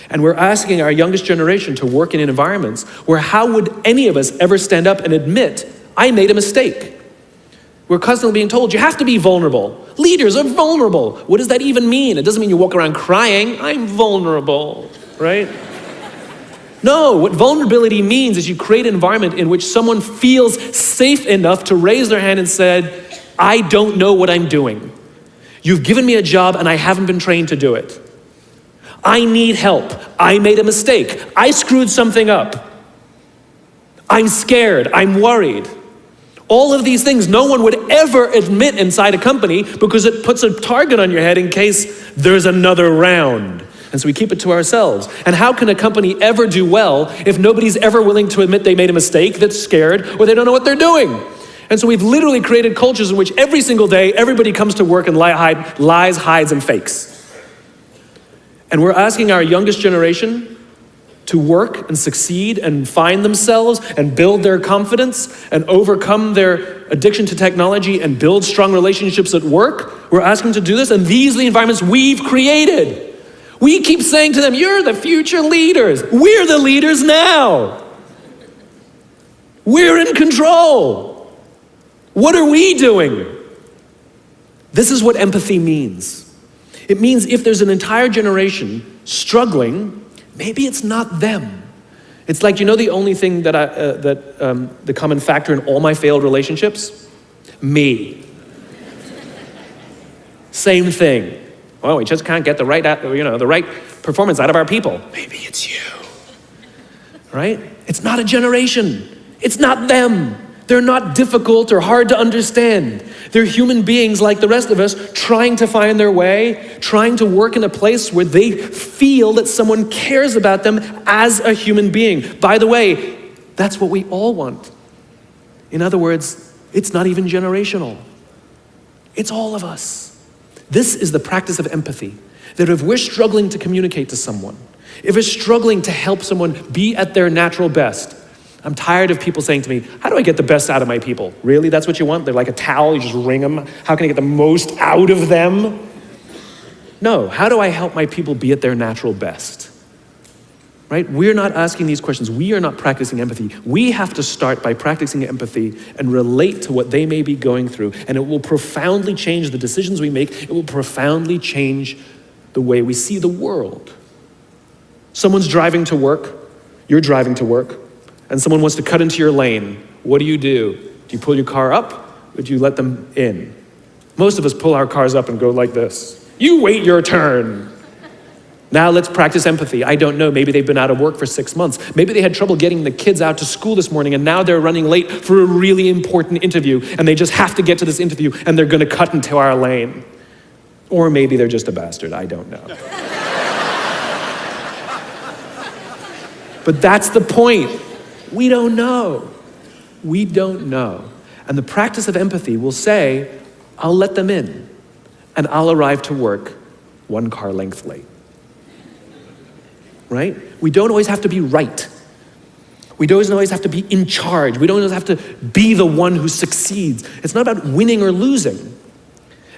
And we're asking our youngest generation to work in environments where how would any of us ever stand up and admit, I made a mistake? We're constantly being told, you have to be vulnerable. Leaders are vulnerable. What does that even mean? It doesn't mean you walk around crying, I'm vulnerable, right? No, what vulnerability means is you create an environment in which someone feels safe enough to raise their hand and said, I don't know what I'm doing. You've given me a job and I haven't been trained to do it. I need help. I made a mistake. I screwed something up. I'm scared. I'm worried. All of these things no one would ever admit inside a company because it puts a target on your head in case there's another round. And so we keep it to ourselves. And how can a company ever do well if nobody's ever willing to admit they made a mistake, that's scared, or they don't know what they're doing? And so we've literally created cultures in which every single day everybody comes to work and lies, hides, and fakes. And we're asking our youngest generation to work and succeed and find themselves and build their confidence and overcome their addiction to technology and build strong relationships at work. We're asking them to do this, and these are the environments we've created. We keep saying to them, you're the future leaders. We're the leaders now. We're in control. What are we doing? This is what empathy means. It means if there's an entire generation struggling, maybe it's not them. It's like, the only thing that the common factor in all my failed relationships? Me. Same thing. Well, we just can't get the right performance out of our people. Maybe it's you, right? It's not a generation. It's not them. They're not difficult or hard to understand. They're human beings like the rest of us, trying to find their way, trying to work in a place where they feel that someone cares about them as a human being. By the way, that's what we all want. In other words, it's not even generational. It's all of us. This is the practice of empathy, that if we're struggling to communicate to someone, if we're struggling to help someone be at their natural best, I'm tired of people saying to me, how do I get the best out of my people? Really, that's what you want? They're like a towel, you just wring them. How can I get the most out of them? No, how do I help my people be at their natural best? Right? We're not asking these questions. We are not practicing empathy. We have to start by practicing empathy and relate to what they may be going through. And it will profoundly change the decisions we make. It will profoundly change the way we see the world. Someone's driving to work. You're driving to work. And someone wants to cut into your lane. What do? Do you pull your car up or do you let them in? Most of us pull our cars up and go like this. You wait your turn. Now let's practice empathy. I don't know, maybe they've been out of work for 6 months. Maybe they had trouble getting the kids out to school this morning and now they're running late for a really important interview and they just have to get to this interview and they're gonna cut into our lane. Or maybe they're just a bastard, I don't know. But that's the point. We don't know. We don't know. And the practice of empathy will say, I'll let them in and I'll arrive to work 1 car length late. Right? We don't always have to be right. We don't always have to be in charge. We don't always have to be the one who succeeds. It's not about winning or losing.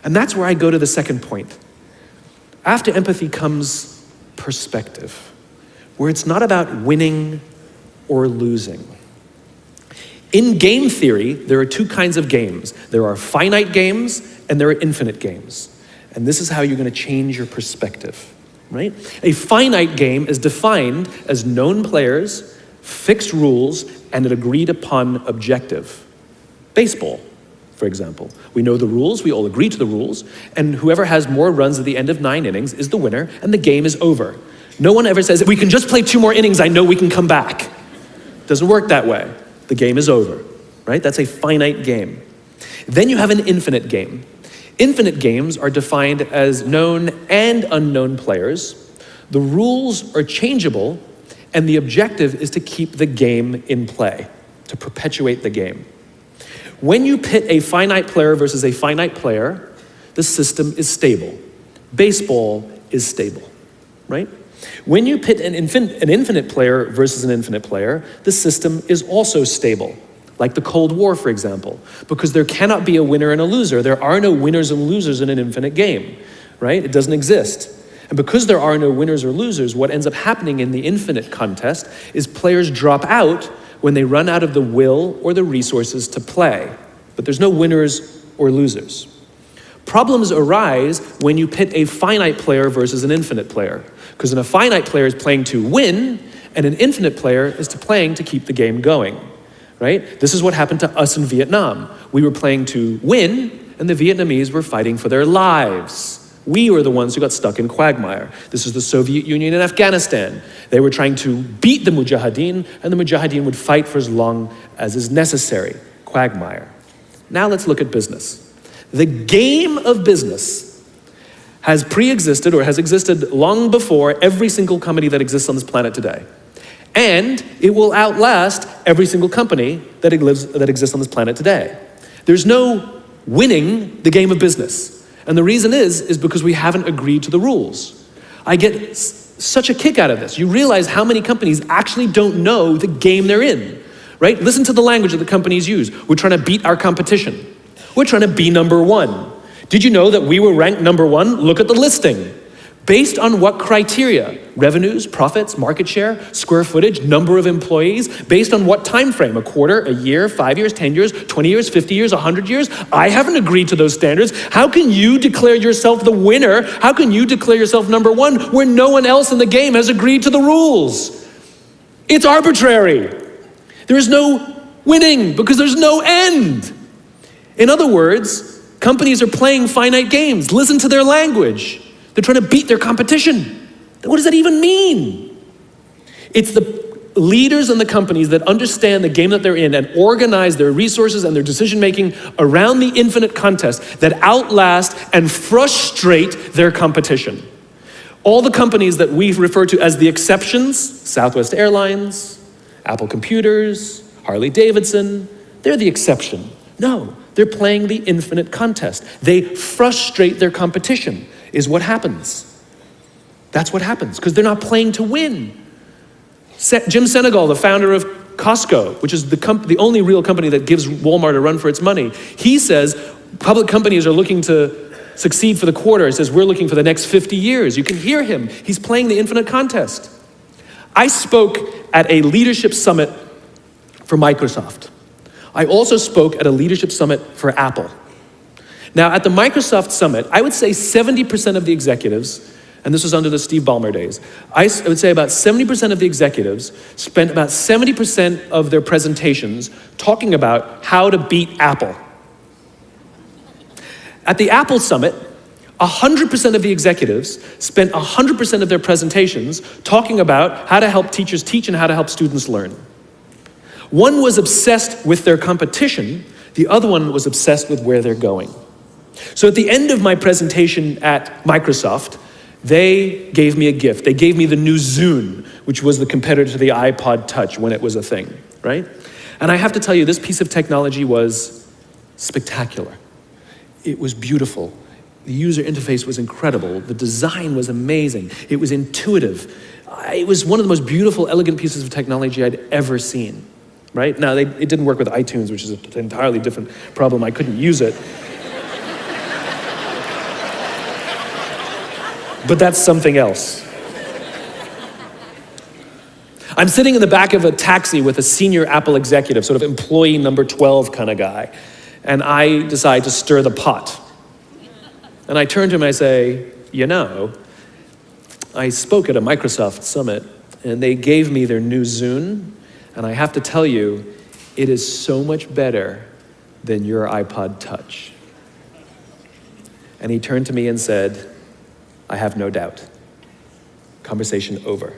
And that's where I go to the second point. After empathy comes perspective, where it's not about winning or losing. In game theory, there are 2 kinds of games. There are finite games and there are infinite games. And this is how you're going to change your perspective. Right? A finite game is defined as known players, fixed rules, and an agreed upon objective. Baseball, for example. We know the rules, we all agree to the rules, and whoever has more runs at the end of 9 innings is the winner, and the game is over. No one ever says, if we can just play 2 more innings, I know we can come back. It doesn't work that way. The game is over, right? That's a finite game. Then you have an infinite game. Infinite games are defined as known and unknown players. The rules are changeable, and the objective is to keep the game in play, to perpetuate the game. When you pit a finite player versus a finite player, the system is stable. Baseball is stable, right? When you pit an infinite player versus an infinite player, the system is also stable. Like the Cold War, for example, because there cannot be a winner and a loser. There are no winners and losers in an infinite game, right? It doesn't exist. And because there are no winners or losers, what ends up happening in the infinite contest is players drop out when they run out of the will or the resources to play. But there's no winners or losers. Problems arise when you pit a finite player versus an infinite player. Because a finite player is playing to win, and an infinite player is playing to keep the game going, right? This is what happened to us in Vietnam. We were playing to win, and the Vietnamese were fighting for their lives. We were the ones who got stuck in quagmire. This is the Soviet Union and Afghanistan. They were trying to beat the Mujahideen, and the Mujahideen would fight for as long as is necessary. Quagmire. Now let's look at business. The game of business has pre-existed or has existed long before every single company that exists on this planet today. And it will outlast every single company that exists on this planet today. There's no winning the game of business. And the reason is because we haven't agreed to the rules. I get such a kick out of this. You realize how many companies actually don't know the game they're in, right? Listen to the language that the companies use. We're trying to beat our competition. We're trying to be number one. Did you know that we were ranked number one? Look at the listing. Based on what criteria? Revenues, profits, market share, square footage, number of employees. Based on what time frame? A quarter, a year, 5 years, 10 years, 20 years, 50 years, 100 years? I haven't agreed to those standards. How can you declare yourself the winner? How can you declare yourself number one where no one else in the game has agreed to the rules? It's arbitrary. There is no winning because there's no end. In other words, companies are playing finite games. Listen to their language. They're trying to beat their competition. What does that even mean? It's the leaders and the companies that understand the game that they're in and organize their resources and their decision-making around the infinite contest that outlast and frustrate their competition. All the companies that we refer to as the exceptions, Southwest Airlines, Apple Computers, Harley Davidson, they're the exception. No, they're playing the infinite contest. They frustrate their competition. Is what happens. That's what happens, because they're not playing to win. Jim Senegal, the founder of Costco, which is the only real company that gives Walmart a run for its money, he says public companies are looking to succeed for the quarter. He says, we're looking for the next 50 years. You can hear him. He's playing the infinite contest. I spoke at a leadership summit for Microsoft. I also spoke at a leadership summit for Apple. Now, at the Microsoft Summit, I would say 70% of the executives, and this was under the Steve Ballmer days, I would say about 70% of the executives spent about 70% of their presentations talking about how to beat Apple. At the Apple Summit, 100% of the executives spent 100% of their presentations talking about how to help teachers teach and how to help students learn. One was obsessed with their competition, the other one was obsessed with where they're going. So at the end of my presentation at Microsoft, they gave me a gift. They gave me the new Zune, which was the competitor to the iPod Touch when it was a thing, right? And I have to tell you, this piece of technology was spectacular. It was beautiful. The user interface was incredible. The design was amazing. It was intuitive. It was one of the most beautiful, elegant pieces of technology I'd ever seen, right? Now, it didn't work with iTunes, which is an entirely different problem. I couldn't use it. But that's something else. I'm sitting in the back of a taxi with a senior Apple executive, sort of employee number 12 kind of guy, and I decide to stir the pot. And I turn to him and I say, you know, I spoke at a Microsoft summit, and they gave me their new Zune, and I have to tell you, it is so much better than your iPod Touch. And he turned to me and said, I have no doubt. Conversation over.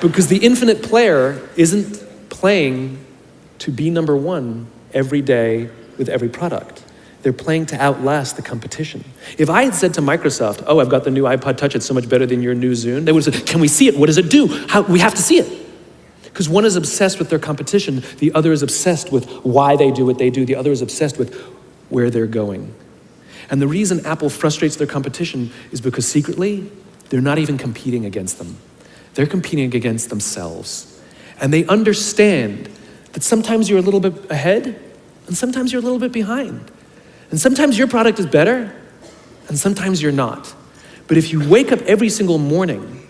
Because the infinite player isn't playing to be number one every day with every product. They're playing to outlast the competition. If I had said to Microsoft, oh, I've got the new iPod Touch, it's so much better than your new Zune, they would have said, can we see it? What does it do? We have to see it. Because one is obsessed with their competition, the other is obsessed with why they do what they do, the other is obsessed with where they're going. And the reason Apple frustrates their competition is because secretly, they're not even competing against them. They're competing against themselves. And they understand that sometimes you're a little bit ahead and sometimes you're a little bit behind. And sometimes your product is better, and sometimes you're not. But if you wake up every single morning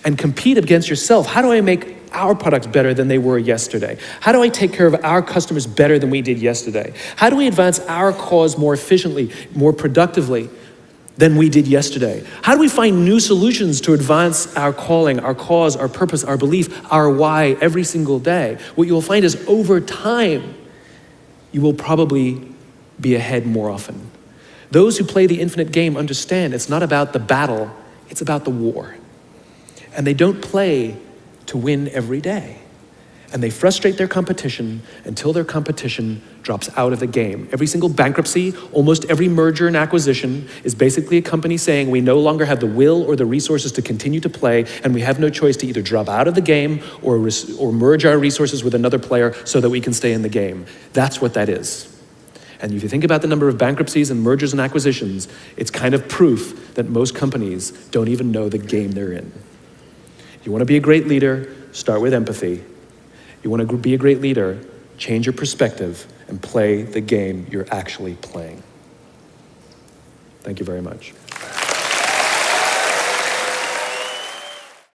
and compete against yourself, how do I make our products better than they were yesterday? How do I take care of our customers better than we did yesterday? How do we advance our cause more efficiently, more productively than we did yesterday? How do we find new solutions to advance our calling, our cause, our purpose, our belief, our why every single day? What you'll find is over time, you will probably be ahead more often. Those who play the infinite game understand it's not about the battle, it's about the war. And they don't play to win every day. And they frustrate their competition until their competition drops out of the game. Every single bankruptcy, almost every merger and acquisition is basically a company saying we no longer have the will or the resources to continue to play, and we have no choice to either drop out of the game or merge our resources with another player so that we can stay in the game. That's what that is. And if you think about the number of bankruptcies and mergers and acquisitions, it's kind of proof that most companies don't even know the game they're in. You want to be a great leader, start with empathy. You want to be a great leader, change your perspective and play the game you're actually playing. Thank you very much.